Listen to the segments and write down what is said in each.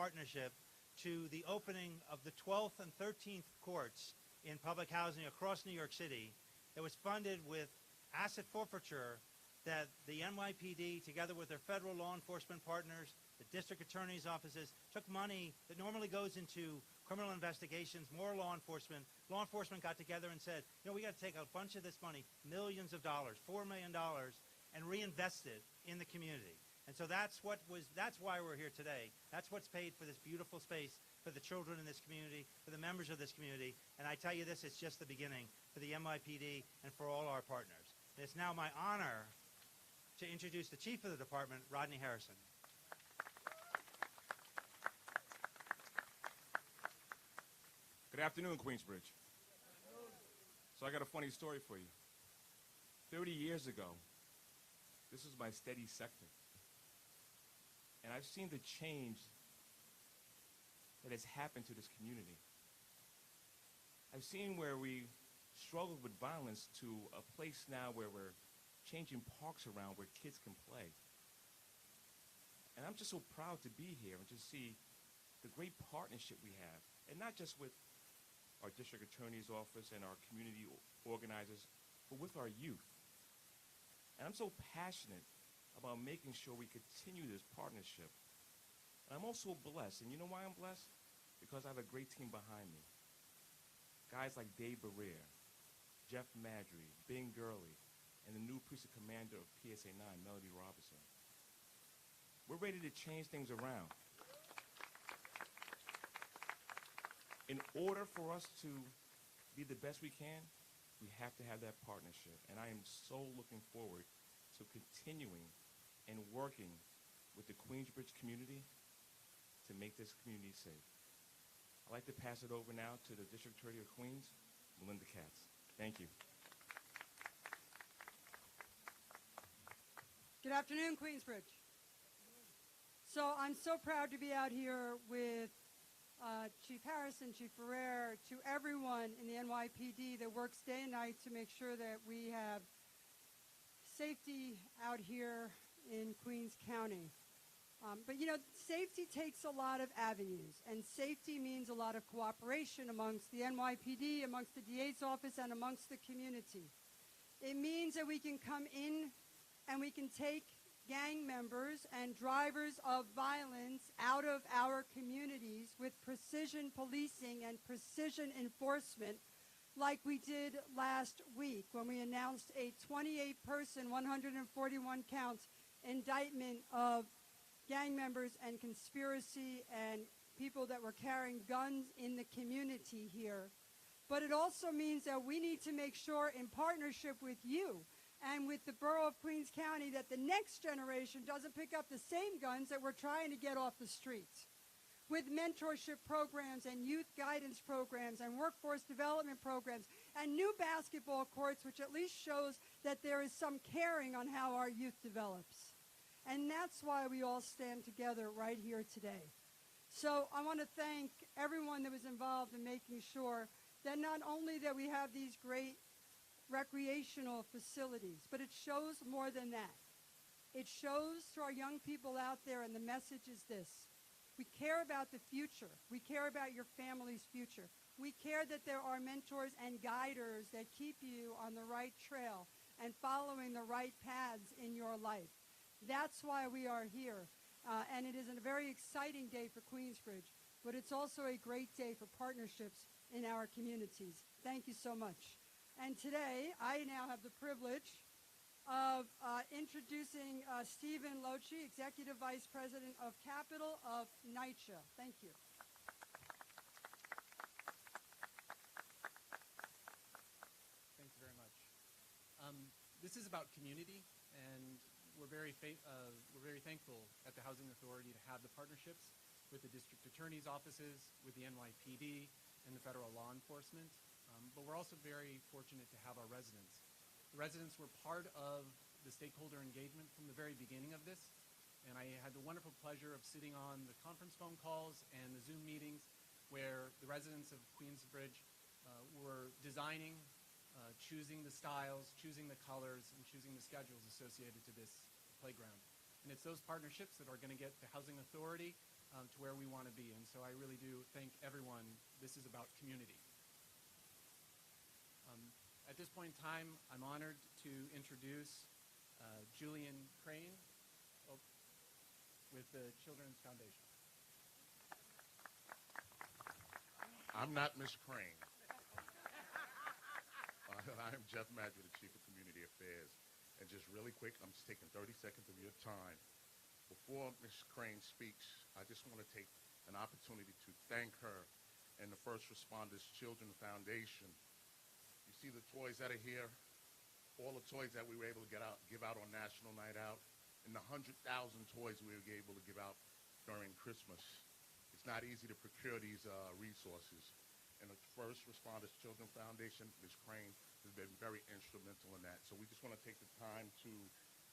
partnership to the opening of the 12th and 13th courts in public housing across New York City that was funded with asset forfeiture that the NYPD, together with their federal law enforcement partners, the district attorney's offices, took money that normally goes into criminal investigations, more law enforcement. Law enforcement got together and said, you know, we got to take a bunch of this money, millions of dollars, $4 million, and reinvest it in the community. And so that's why we're here today. That's what's paid for this beautiful space for the children in this community, for the members of this community. And I tell you this, it's just the beginning for the NYPD and for all our partners. And it's now my honor to introduce the chief of the department, Rodney Harrison. Good afternoon, Queensbridge. So I got a funny story for you. 30 years ago, this was my steady sector. And I've seen the change that has happened to this community. I've seen where we struggled with violence to a place now where we're changing parks around where kids can play. And I'm just so proud to be here and to see the great partnership we have. And not just with our district attorney's office and our community organizers, but with our youth. And I'm so passionate about making sure we continue this partnership. And I'm also blessed, and you know why I'm blessed? Because I have a great team behind me. Guys like Dave Barrere, Jeff Madry, Ben Gurley, and the new precinct commander of PSA 9, Melody Robinson. We're ready to change things around. In order for us to be the best we can, we have to have that partnership. And I am so looking forward to continuing and working with the Queensbridge community to make this community safe. I'd like to pass it over now to the District Attorney of Queens, Melinda Katz. Thank you. Good afternoon, Queensbridge. So I'm so proud to be out here with Chief Harrison, Chief Barrere, to everyone in the NYPD that works day and night to make sure that we have safety out here in Queens County. But you know, safety takes a lot of avenues, and safety means a lot of cooperation amongst the NYPD, amongst the DA's office, and amongst the community. It means that we can come in and we can take gang members and drivers of violence out of our communities with precision policing and precision enforcement, like we did last week when we announced a 28-person, 141 count indictment of gang members and conspiracy and people that were carrying guns in the community here. But it also means that we need to make sure, in partnership with you and with the Borough of Queens County, that the next generation doesn't pick up the same guns that we're trying to get off the streets. With mentorship programs and youth guidance programs and workforce development programs and new basketball courts, which at least shows that there is some caring on how our youth develops. And that's why we all stand together right here today. So I want to thank everyone that was involved in making sure that not only that we have these great recreational facilities, but it shows more than that. It shows to our young people out there, and the message is this: we care about the future. We care about your family's future. We care that there are mentors and guiders that keep you on the right trail and following the right paths in your life. That's why we are here. And it is a very exciting day for Queensbridge, but it's also a great day for partnerships in our communities. Thank you so much. And today, I now have the privilege of introducing Stephen Lochi, Executive Vice President of Capital of NYCHA. Thank you. Thank you very much. This is about community, and we're very thankful at the Housing Authority to have the partnerships with the district attorney's offices, with the NYPD, and the federal law enforcement. But we're also very fortunate to have our residents. The residents were part of the stakeholder engagement from the very beginning of this, and I had the wonderful pleasure of sitting on the conference phone calls and the Zoom meetings where the residents of Queensbridge were designing, choosing the styles, choosing the colors, and choosing the schedules associated to this playground. And it's those partnerships that are going to get the Housing Authority to where we want to be. And so I really do thank everyone. This is about community. At this point in time, I'm honored to introduce Julian Crane with the Children's Foundation. I'm not Miss Crane. I am Jeff Madrid, the Chief of Community Affairs. And just really quick, I'm just taking 30 seconds of your time. Before Ms. Crane speaks, I just want to take an opportunity to thank her and the First Responders Children Foundation. You see the toys that are here, all the toys that we were able to give out on National Night Out, and the 100,000 toys we were able to give out during Christmas. It's not easy to procure these resources. And the First Responders Children Foundation, Ms. Crane, has been very instrumental in that. So we just want to take the time to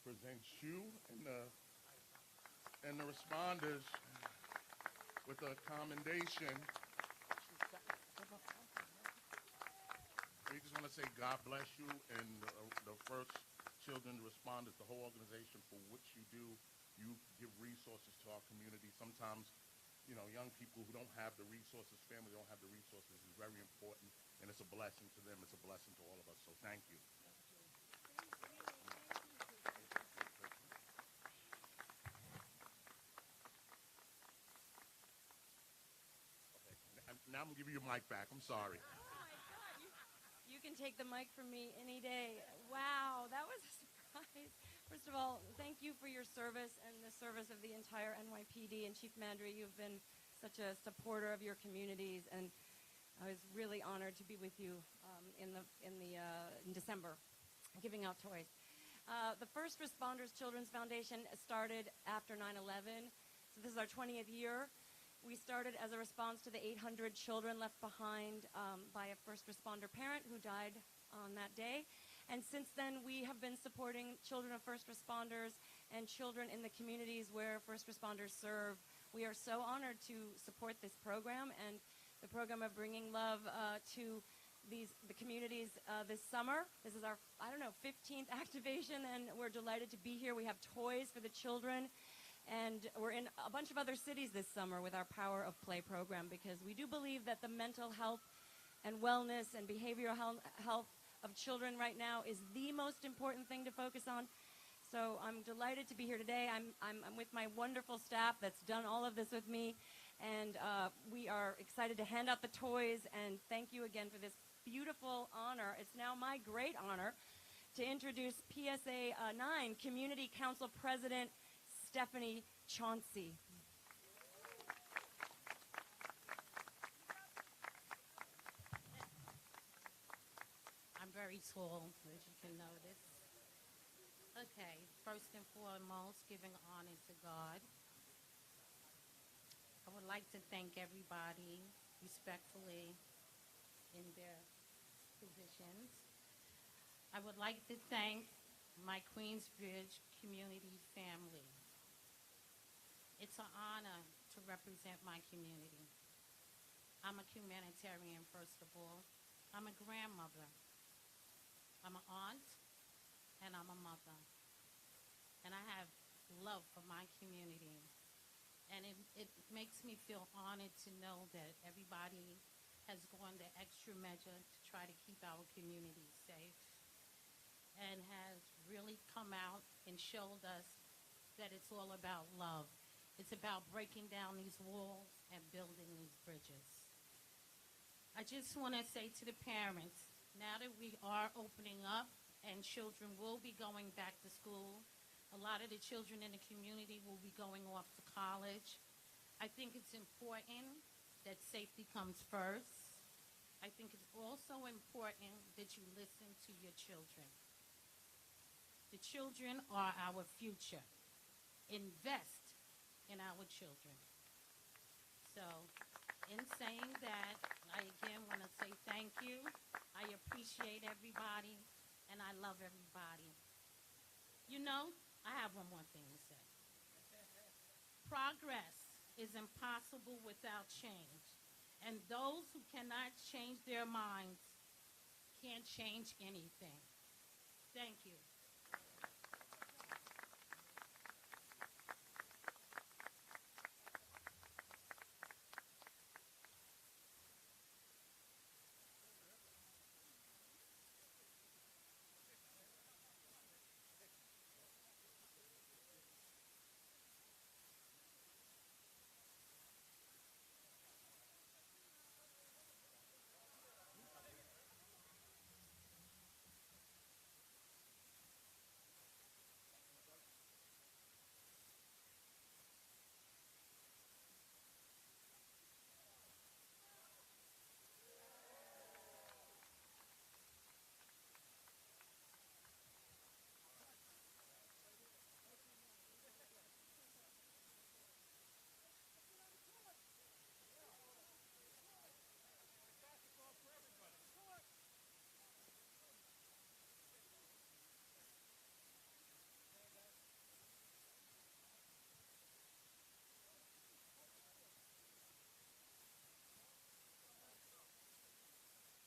present you and the responders with a commendation. We just want to say God bless you and the First Children Responders, the whole organization, for what you do. You give resources to our community. Sometimes, you know, young people who don't have the resources, family don't have the resources, is very important, and it's a blessing to them. It's a blessing to all of us. So thank you. Okay. Now I'm going to give you your mic back. I'm sorry. Oh my God, you can take the mic from me any day. Wow, that was a surprise. First of all, thank you for your service and the service of the entire NYPD. And Chief Mandry, you've been such a supporter of your communities, and I was really honored to be with you in December, giving out toys. The First Responders Children's Foundation started after 9/11, so this is our 20th year. We started as a response to the 800 children left behind by a first responder parent who died on that day. And since then, we have been supporting children of first responders and children in the communities where first responders serve. We are so honored to support this program and the program of bringing love to the communities this summer. This is our, 15th activation, and we're delighted to be here. We have toys for the children, and we're in a bunch of other cities this summer with our Power of Play program, because we do believe that the mental health and wellness and behavioral health of children right now is the most important thing to focus on. So I'm delighted to be here today. I'm with my wonderful staff that's done all of this with me, and we are excited to hand out the toys, and thank you again for this beautiful honor. It's now my great honor to introduce PSA 9 Community Council President Stephanie Chauncey. I'm very tall, as you can notice. Okay, first and foremost, giving honor to God. I would like to thank everybody respectfully in their positions. I would like to thank my Queensbridge community family. It's an honor to represent my community. I'm a humanitarian, first of all. I'm a grandmother. I'm an aunt, and I'm a mother. And I have love for my community. And it makes me feel honored to know that everybody has gone the extra measure to try to keep our community safe, and has really come out and showed us that it's all about love. It's about breaking down these walls and building these bridges. I just want to say to the parents, now that we are opening up and children will be going back to school, a lot of the children in the community will be going off to college. I think it's important that safety comes first. I think it's also important that you listen to your children. The children are our future. Invest in our children. So, in saying that, I again want to say thank you. I appreciate everybody, and I love everybody. You know, I have one more thing to say. Progress is impossible without change, and those who cannot change their minds can't change anything. Thank you.